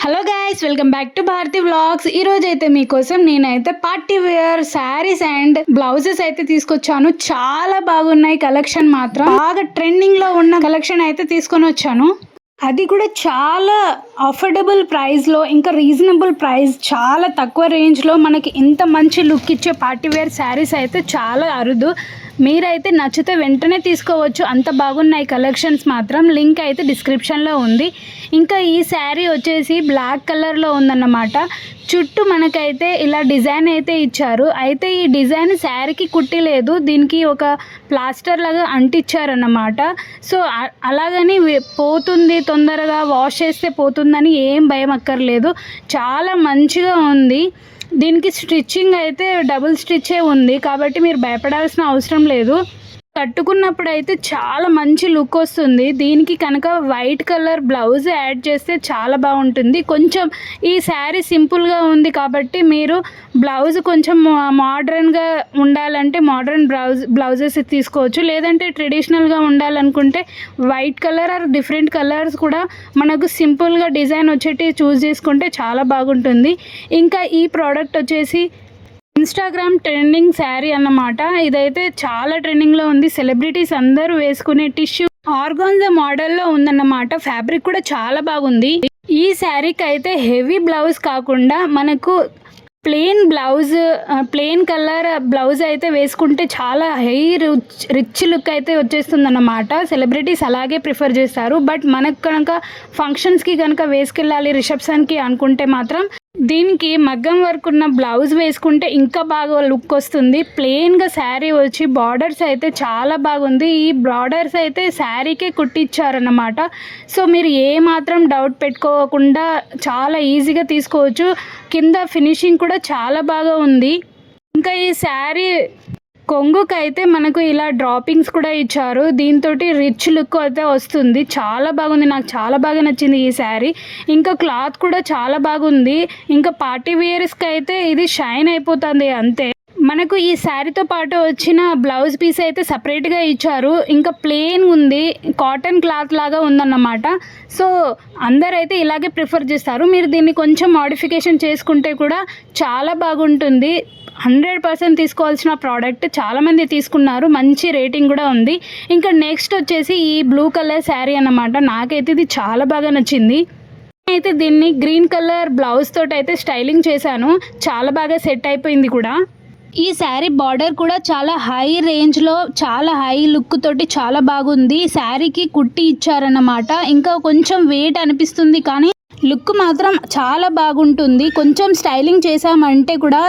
Hello guys, welcome back to Bharati vlogs. ఈ రోజు అయితే మీకోసం నేనైతే party wear saris and blouses అయితే తీసుకొచ్చాను. చాలా బాగున్నాయి కలెక్షన్, మాత్రం బాగా ట్రెండింగ్ లో ఉన్న కలెక్షన్ అయితే తీసుకొని వచ్చాను. అది కూడా చాలా అఫోర్డబుల్ ప్రైస్లో, ఇంకా రీజనబుల్ ప్రైస్, చాలా తక్కువ రేంజ్లో మనకి ఇంత మంచి లుక్ ఇచ్చే పార్టీ వేర్ శారీస్ అయితే చాలా అరుదు. మీరైతే నచ్చితే వెంటనే తీసుకోవచ్చు, అంత బాగున్నాయి కలెక్షన్స్ మాత్రం. లింక్ అయితే డిస్క్రిప్షన్లో ఉంది. ఇంకా ఈ శారీ వచ్చేసి బ్లాక్ కలర్లో ఉందన్నమాట. చుట్టూ మనకైతే ఇలా డిజైన్ అయితే ఇచ్చారు. అయితే ఈ డిజైన్ శారీకి కుట్టిలేదు, దీనికి ఒక ప్లాస్టర్ లాగా అంటించారన్నమాట. సో అలాగని పోతుంది, తొందరగా వాష్ చేస్తే పోతుందని ఏం భయం అక్కర్లేదు. చాలా మంచిగా ఉంది. దీనికి స్టిచ్చింగ్ అయితే డబుల్ స్టిచ్చే ఉంది, కాబట్టి మీరు భయపడాల్సిన అవసరం లేదు. కట్టుకున్నప్పుడు అయితే చాలా మంచి లుక్ వస్తుంది. దీనికి కనుక వైట్ కలర్ బ్లౌజ్ యాడ్ చేస్తే చాలా బాగుంటుంది. కొంచెం ఈ శారీ సింపుల్గా ఉంది కాబట్టి మీరు బ్లౌజ్ కొంచెం మోడ్రన్గా ఉండాలంటే మోడ్రన్ బ్లౌజెస్ తీసుకోవచ్చు. లేదంటే ట్రెడిషనల్గా ఉండాలనుకుంటే white colour or different colours కూడా మనకు సింపుల్గా డిజైన్ వచ్చేటి చూస్ చేసుకుంటే చాలా బాగుంటుంది. ఇంకా ఈ ప్రోడక్ట్ వచ్చేసి ఇన్స్టాగ్రామ్ ట్రెండింగ్ శారీ అన్నమాట. ఇదైతే చాలా ట్రెండింగ్లో ఉంది. సెలబ్రిటీస్ అందరూ వేసుకునే టిష్యూ ఆర్గాన్జా మోడల్లో ఉందన్నమాట. ఫ్యాబ్రిక్ కూడా చాలా బాగుంది. ఈ శారీకి అయితే హెవీ బ్లౌజ్ కాకుండా మనకు ప్లెయిన్ కలర్ బ్లౌజ్ అయితే వేసుకుంటే చాలా రిచ్ లుక్ అయితే వచ్చేస్తుంది అన్నమాట. సెలబ్రిటీస్ అలాగే ప్రిఫర్ చేస్తారు. బట్ మనకు కనుక ఫంక్షన్స్కి కనుక వేసుకెళ్ళాలి, రిసెప్షన్కి అనుకుంటే మాత్రం దీనికి మగ్గం వర్క్ ఉన్న బ్లౌజ్ వేసుకుంటే ఇంకా బాగా లుక్ వస్తుంది. ప్లెయిన్గా శారీ వచ్చి బార్డర్స్ అయితే చాలా బాగుంది. ఈ బార్డర్స్ అయితే శారీకే కుట్టించారన్నమాట. సో మీరు ఏ మాత్రం డౌట్ పెట్టుకోకుండా చాలా ఈజీగా తీసుకోవచ్చు. కింద ఫినిషింగ్ కూడా చాలా బాగా ఉంది. ఇంకా ఈ శారీ కొంగుకైతే మనకు ఇలా డ్రాపింగ్స్ కూడా ఇచ్చారు. దీంతో రిచ్ లుక్ అయితే వస్తుంది. చాలా బాగుంది, నాకు చాలా బాగా నచ్చింది ఈ శారీ. ఇంకా క్లాత్ కూడా చాలా బాగుంది. ఇంకా పార్టీ వేర్స్కి అయితే ఇది షైన్ అయిపోతుంది అంతే. మనకు ఈ శారీతో పాటు వచ్చిన బ్లౌజ్ పీస్ అయితే సపరేట్గా ఇచ్చారు. ఇంకా ప్లెయిన్ ఉంది, కాటన్ క్లాత్ లాగా ఉందన్నమాట. సో అందరైతే ఇలాగే ప్రిఫర్ చేస్తారు. మీరు దీన్ని కొంచెం మోడిఫికేషన్ చేసుకుంటే కూడా చాలా బాగుంటుంది. 100% తీసుకోవాల్సిన ప్రోడక్ట్. చాలామంది తీసుకున్నారు, మంచి రేటింగ్ కూడా ఉంది. ఇంకా నెక్స్ట్ వచ్చేసి ఈ బ్లూ కలర్ శారీ అన్నమాట. నాకైతే ఇది చాలా బాగా నచ్చింది. అయితే దీన్ని గ్రీన్ కలర్ బ్లౌజ్ తోటి అయితే స్టైలింగ్ చేశాను, చాలా బాగా సెట్ అయిపోయింది కూడా. ఈ శారీ బార్డర్ కూడా చాలా హై రేంజ్లో, చాలా హై లుక్ తోటి చాలా బాగుంది. శారీకి కుట్టి ఇచ్చారన్నమాట. ఇంకా కొంచెం వెయిట్ అనిపిస్తుంది కానీ లుక్ మాత్రం చాలా బాగుంటుంది. కొంచెం స్టైలింగ్ చేసామంటే కూడా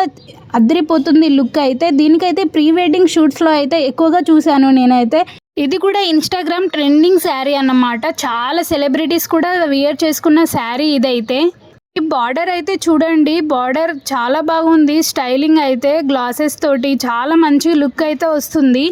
అదిరిపోతుంది లుక్ అయితే. దీనికైతే ప్రీ వెడ్డింగ్ షూట్స్లో అయితే ఎక్కువగా చూశాను నేనైతే. ఇది కూడా ఇన్స్టాగ్రామ్ ట్రెండింగ్ శారీ అన్నమాట. చాలా సెలబ్రిటీస్ కూడా వేర్ చేసుకున్న శారీ ఇదైతే. ఈ బార్డర్ అయితే చూడండి, బార్డర్ చాలా బాగుంది. స్టైలింగ్ అయితే గ్లాసెస్ తోటి చాలా మంచి లుక్ అయితే వస్తుంది.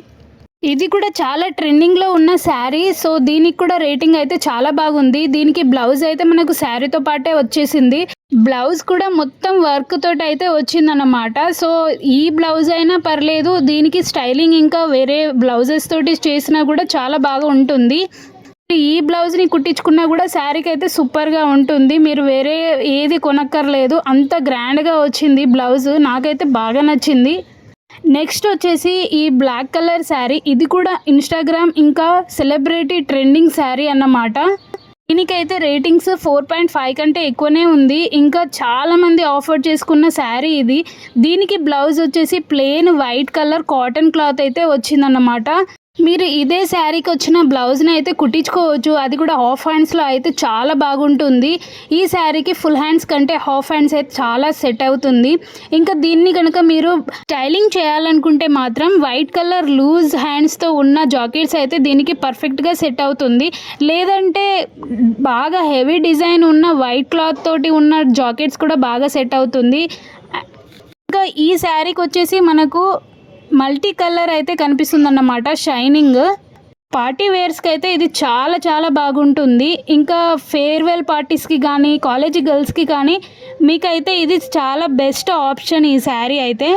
ఇది కూడా చాలా ట్రెండింగ్లో ఉన్న శారీ. సో దీనికి కూడా రేటింగ్ అయితే చాలా బాగుంది. దీనికి బ్లౌజ్ అయితే మనకు శారీతో పాటే వచ్చేసింది. బ్లౌజ్ కూడా మొత్తం వర్క్ తోటి అయితే వచ్చిందన్నమాట. సో ఈ బ్లౌజ్ అయినా పర్లేదు, దీనికి స్టైలింగ్ ఇంకా వేరే బ్లౌజెస్ తోటి చేసినా కూడా చాలా బాగా ఉంటుంది. ఈ బ్లౌజ్ని కుట్టించుకున్నా కూడా శారీకి అయితే సూపర్గా ఉంటుంది. మీరు వేరే ఏది కొనక్కర్లేదు, అంత గ్రాండ్గా వచ్చింది బ్లౌజ్. నాకైతే బాగా నచ్చింది. నెక్స్ట్ వచ్చేసి ఈ బ్లాక్ కలర్ శారీ. ఇది కూడా ఇన్స్టాగ్రామ్ ఇంకా సెలబ్రిటీ ట్రెండింగ్ శారీ అన్నమాట. దీనికైతే రేటింగ్స్ 4.5 కంటే ఎక్కువనే ఉంది. ఇంకా చాలామంది ఆఫర్ చేసుకున్న శారీ ఇది. దీనికి బ్లౌజ్ వచ్చేసి plain white colour cotton cloth అయితే వచ్చిందన్నమాట. మీరు ఇదే శారీకి వచ్చిన బ్లౌజ్ని అయితే కుట్టించుకోవచ్చు. అది కూడా హాఫ్ హ్యాండ్స్లో అయితే చాలా బాగుంటుంది. ఈ శారీకి ఫుల్ హ్యాండ్స్ కంటే హాఫ్ హ్యాండ్స్ అయితే చాలా సెట్ అవుతుంది. ఇంకా దీన్ని కనుక మీరు స్టైలింగ్ చేయాలనుకుంటే మాత్రం వైట్ కలర్ లూజ్ హ్యాండ్స్తో ఉన్న జాకెట్స్ అయితే దీనికి పర్ఫెక్ట్గా సెట్ అవుతుంది. లేదంటే బాగా హెవీ డిజైన్ ఉన్న వైట్ క్లాత్ తోటి ఉన్న జాకెట్స్ కూడా బాగా సెట్ అవుతుంది. ఇంకా ఈ శారీకి వచ్చేసి మనకు మల్టీ కలర్ అయితే కనిపిస్తుంది అన్నమాట, షైనింగ్. పార్టీ వేర్స్కి అయితే ఇది చాలా చాలా బాగుంటుంది. ఇంకా ఫేర్వెల్ పార్టీస్కి కానీ కాలేజీ గర్ల్స్కి కానీ మీకైతే ఇది చాలా బెస్ట్ ఆప్షన్ ఈ శారీ అయితే.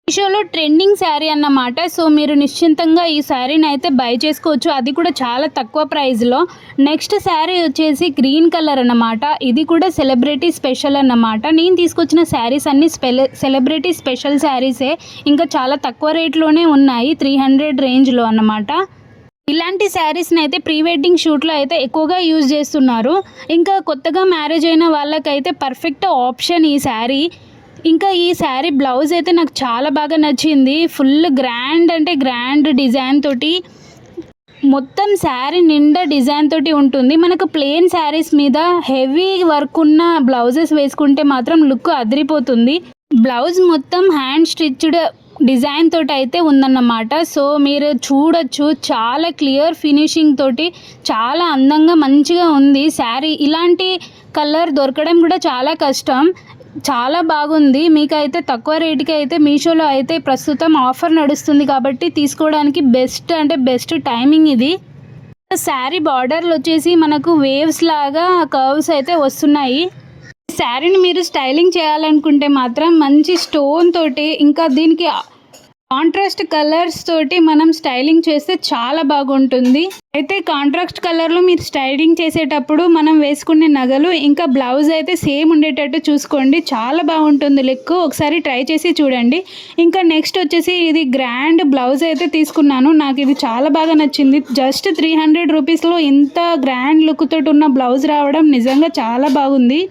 మీషోలో ట్రెండింగ్ శారీ అన్నమాట. సో మీరు నిశ్చింతంగా ఈ శారీని అయితే బై చేసుకోవచ్చు, అది కూడా చాలా తక్కువ ప్రైస్లో. నెక్స్ట్ శారీ వచ్చేసి గ్రీన్ కలర్ అన్నమాట. ఇది కూడా సెలబ్రిటీ స్పెషల్ అన్నమాట. నేను తీసుకొచ్చిన శారీస్ అన్ని సెలబ్రిటీ స్పెషల్ శారీసే, ఇంకా చాలా తక్కువ రేట్లోనే ఉన్నాయి, 300 రేంజ్లో అన్నమాట. ఇలాంటి శారీస్ని అయితే ప్రీ వెడ్డింగ్ షూట్లో అయితే ఎక్కువగా యూజ్ చేస్తున్నారు. ఇంకా కొత్తగా మ్యారేజ్ అయిన వాళ్ళకైతే పర్ఫెక్ట్ ఆప్షన్ ఈ శారీ. ఇంకా ఈ శారీ బ్లౌజ్ అయితే నాకు చాలా బాగా నచ్చింది. ఫుల్ గ్రాండ్ అంటే గ్రాండ్ డిజైన్ తోటి, మొత్తం శారీ నిండా డిజైన్ తోటి ఉంటుంది. మనకు ప్లెయిన్ శారీస్ మీద హెవీ వర్క్ ఉన్న బ్లౌజెస్ వేసుకుంటే మాత్రం లుక్ అదిరిపోతుంది. బ్లౌజ్ మొత్తం హ్యాండ్ స్టిచ్డ్ డిజైన్ తోటి అయితే ఉందన్నమాట. సో మీరు చూడొచ్చు, చాలా క్లియర్ ఫినిషింగ్ తోటి చాలా అందంగా మంచిగా ఉంది శారీ. ఇలాంటి కలర్ దొరకడం కూడా చాలా కష్టం, చాలా బాగుంది. మీకైతే తక్కువ రేటుకి అయితే మీషోలో అయితే ప్రస్తుతం ఆఫర్ నడుస్తుంది కాబట్టి తీసుకోవడానికి బెస్ట్ అంటే బెస్ట్ టైమింగ్ ఇది. శారీ బార్డర్లు వచ్చేసి మనకు వేవ్స్ లాగా కర్వ్స్ అయితే వస్తున్నాయి. శారీని మీరు స్టైలింగ్ చేయాలనుకుంటే మాత్రం మంచి స్టోన్ తోటి, ఇంకా దీనికి కాంట్రాస్ట్ కలర్స్ తోటి మనం స్టైలింగ్ చేస్తే చాలా బాగుంటుంది. అయితే కాంట్రాస్ట్ కలర్లో మీరు స్టైలింగ్ చేసేటప్పుడు మనం వేసుకునే నగలు ఇంకా బ్లౌజ్ అయితే సేమ్ ఉండేటట్టు చూసుకోండి, చాలా బాగుంటుంది లుక్. ఒకసారి ట్రై చేసి చూడండి. ఇంకా నెక్స్ట్ వచ్చేసి ఇది గ్రాండ్ బ్లౌజ్ అయితే తీసుకున్నాను. నాకు ఇది చాలా బాగా నచ్చింది. జస్ట్ 300 రూపీస్లో ఇంత గ్రాండ్ లుక్ తోటి ఉన్న బ్లౌజ్ రావడం నిజంగా చాలా బాగుంది.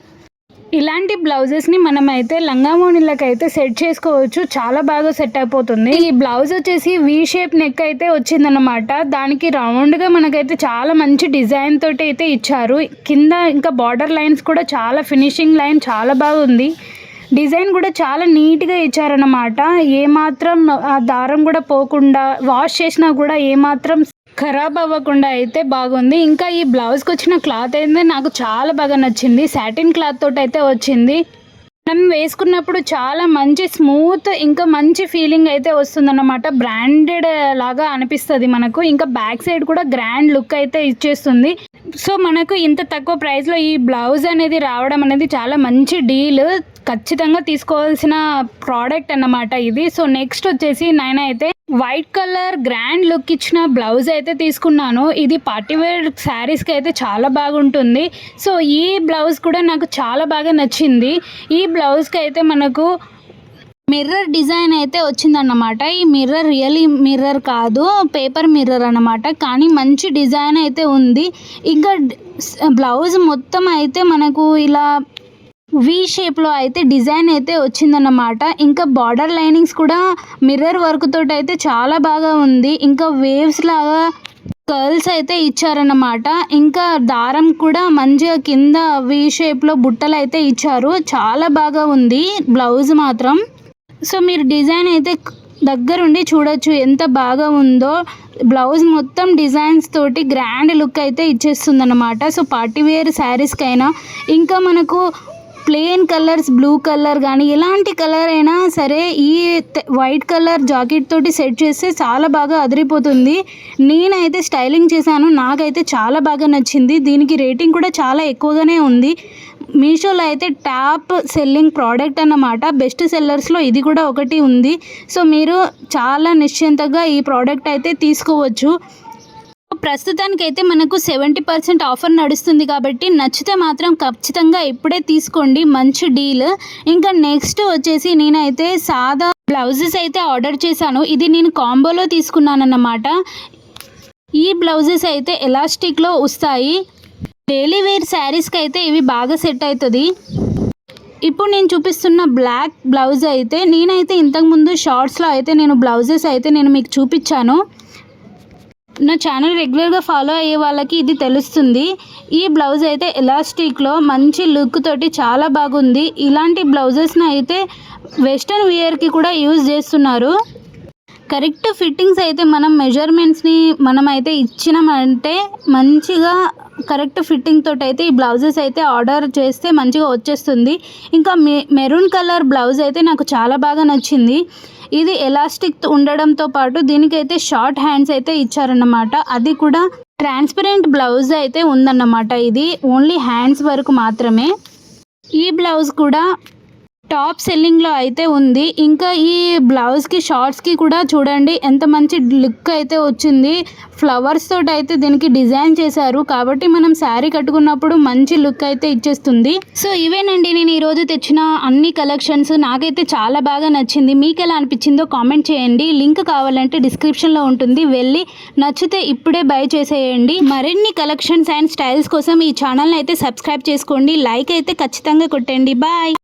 ఇలాంటి బ్లౌజెస్ని మనమైతే లంగామోణిలకు అయితే సెట్ చేసుకోవచ్చు, చాలా బాగా సెట్ అయిపోతుంది. ఈ బ్లౌజ్ వచ్చేసి వీ షేప్ నెక్ అయితే వచ్చిందనమాట. దానికి రౌండ్గా మనకైతే చాలా మంచి డిజైన్ తోటి అయితే ఇచ్చారు. కింద ఇంకా బార్డర్ లైన్స్ కూడా చాలా ఫినిషింగ్ లైన్ చాలా బాగుంది. డిజైన్ కూడా చాలా నీట్గా ఇచ్చారన్నమాట. ఏమాత్రం ఆ దారం కూడా పోకుండా, వాష్ చేసినా కూడా ఏమాత్రం ఖరాబ్ అవ్వకుండా అయితే బాగుంది. ఇంకా ఈ బ్లౌజ్కి వచ్చిన క్లాత్ అయితే నాకు చాలా బాగా నచ్చింది. సాటిన్ క్లాత్ తోటి అయితే వచ్చింది. మనం వేసుకున్నప్పుడు చాలా మంచి స్మూత్ ఇంకా మంచి ఫీలింగ్ అయితే వస్తుందన్నమాట. బ్రాండెడ్ లాగా అనిపిస్తుంది మనకు. ఇంకా బ్యాక్ సైడ్ కూడా గ్రాండ్ లుక్ అయితే ఇచ్చేస్తుంది. సో మనకు ఇంత తక్కువ ప్రైస్లో ఈ బ్లౌజ్ అనేది రావడం అనేది చాలా మంచి డీల్. ఖచ్చితంగా తీసుకోవాల్సిన ప్రోడక్ట్ అన్నమాట ఇది. సో నెక్స్ట్ వచ్చేసి నేనైతే వైట్ కలర్ గ్రాండ్ లుక్ ఇచ్చిన బ్లౌజ్ అయితే తీసుకున్నాను. ఇది పార్టీవేర్ శారీస్కి అయితే చాలా బాగుంటుంది. సో ఈ బ్లౌజ్ కూడా నాకు చాలా బాగా నచ్చింది. ఈ బ్లౌజ్కి అయితే మనకు మిర్రర్ డిజైన్ అయితే వచ్చిందన్నమాట. ఈ మిర్రర్ రియల్ మిర్రర్ కాదు, పేపర్ మిర్రర్ అన్నమాట. కానీ మంచి డిజైన్ అయితే ఉంది. ఇంకా బ్లౌజ్ మొత్తం అయితే మనకు ఇలా వీ షేప్లో అయితే డిజైన్ అయితే వచ్చిందన్నమాట. ఇంకా బార్డర్ లైనింగ్స్ కూడా మిర్రర్ వర్క్ తోటి అయితే చాలా బాగా ఉంది. ఇంకా వేవ్స్ లాగా కర్ల్స్ అయితే ఇచ్చారన్నమాట. ఇంకా దారం కూడా మంచిగా కింద వీ షేప్లో బుట్టలు అయితే ఇచ్చారు, చాలా బాగా ఉంది బ్లౌజ్ మాత్రం. సో మీరు డిజైన్ అయితే దగ్గరుండి చూడొచ్చు ఎంత బాగా ఉందో. బ్లౌజ్ మొత్తం డిజైన్స్ తోటి గ్రాండ్ లుక్ అయితే ఇచ్చేస్తుంది అన్నమాట. సో పార్టీవేర్ శారీస్కైనా, ఇంకా మనకు ప్లెయిన్ కలర్స్ బ్లూ కలర్ కానీ ఎలాంటి కలర్ అయినా సరే ఈ వైట్ కలర్ జాకెట్ తోటి సెట్ చేస్తే చాలా బాగా అదిరిపోతుంది. నేనైతే స్టైలింగ్ చేశాను, నాకైతే చాలా బాగా నచ్చింది. దీనికి రేటింగ్ కూడా చాలా ఎక్కువగానే ఉంది. మీషోలో అయితే టాప్ సెల్లింగ్ ప్రోడక్ట్ అన్నమాట. బెస్ట్ సెల్లర్స్లో ఇది కూడా ఒకటి ఉంది. సో మీరు చాలా నిశ్చింతగా ఈ ప్రోడక్ట్ అయితే తీసుకోవచ్చు. ప్రస్తుతానికైతే మనకు 70% ఆఫర్ నడుస్తుంది కాబట్టి నచ్చితే మాత్రం ఖచ్చితంగా ఇప్పుడే తీసుకోండి, మంచి డీల్. ఇంకా నెక్స్ట్ వచ్చేసి నేనైతే సాదా బ్లౌజెస్ అయితే ఆర్డర్ చేశాను. ఇది నేను కాంబోలో తీసుకున్నాను అన్నమాట. ఈ బ్లౌజెస్ అయితే ఎలాస్టిక్లో వస్తాయి. డైలీ వేర్ శారీస్కి అయితే ఇవి బాగా సెట్ అవుతుంది. ఇప్పుడు నేను చూపిస్తున్న బ్లాక్ బ్లౌజ్ అయితే నేనైతే ఇంతకుముందు షార్ట్స్లో అయితే నేను బ్లౌజెస్ అయితే నేను మీకు చూపించాను. నా ఛానల్ రెగ్యులర్గా ఫాలో అయ్యే వాళ్ళకి ఇది తెలుస్తుంది. ఈ బ్లౌజ్ అయితే ఎలాస్టిక్లో మంచి లుక్ తోటి చాలా బాగుంది. ఇలాంటి బ్లౌజెస్ని అయితే వెస్ట్రన్ వేర్కి కూడా యూజ్ చేస్తున్నారు. కరెక్ట్ ఫిట్టింగ్స్ అయితే మనం మెజర్మెంట్స్ని మనం అయితే ఇచ్చినామంటే మంచిగా కరెక్ట్ ఫిట్టింగ్ తోటి అయితే ఈ బ్లౌజెస్ అయితే ఆర్డర్ చేస్తే మంచిగా వచ్చేస్తుంది. ఇంకా మెరూన్ కలర్ బ్లౌజ్ అయితే నాకు చాలా బాగా నచ్చింది. ఇది ఎలాస్టిక్ ఉండడంతో పాటు దీనికైతే షార్ట్ హ్యాండ్స్ అయితే ఇచ్చారన్నమాట. అది కూడా ట్రాన్స్పరెంట్ బ్లౌజ్ అయితే ఉందన్నమాట. ఇది ఓన్లీ హ్యాండ్స్ వరకు మాత్రమే. ఈ బ్లౌజ్ కూడా టాప్ సెల్లింగ్లో అయితే ఉంది. ఇంకా ఈ బ్లౌజ్కి షార్ట్స్కి కూడా చూడండి ఎంత మంచి లుక్ అయితే వచ్చింది. ఫ్లవర్స్ తోటి అయితే దీనికి డిజైన్ చేశారు కాబట్టి మనం శారీ కట్టుకున్నప్పుడు మంచి లుక్ అయితే ఇచ్చేస్తుంది. సో ఇవేనండి నేను ఈరోజు తెచ్చిన అన్ని కలెక్షన్స్. నాకైతే చాలా బాగా నచ్చింది. మీకు ఎలా అనిపించిందో కామెంట్ చేయండి. లింక్ కావాలంటే డిస్క్రిప్షన్లో ఉంటుంది, వెళ్ళి నచ్చితే ఇప్పుడే బై చేసేయండి. మరిన్ని కలెక్షన్స్ అండ్ స్టైల్స్ కోసం ఈ ఛానల్ని అయితే సబ్స్క్రైబ్ చేసుకోండి. లైక్ అయితే ఖచ్చితంగా కొట్టండి. బాయ్.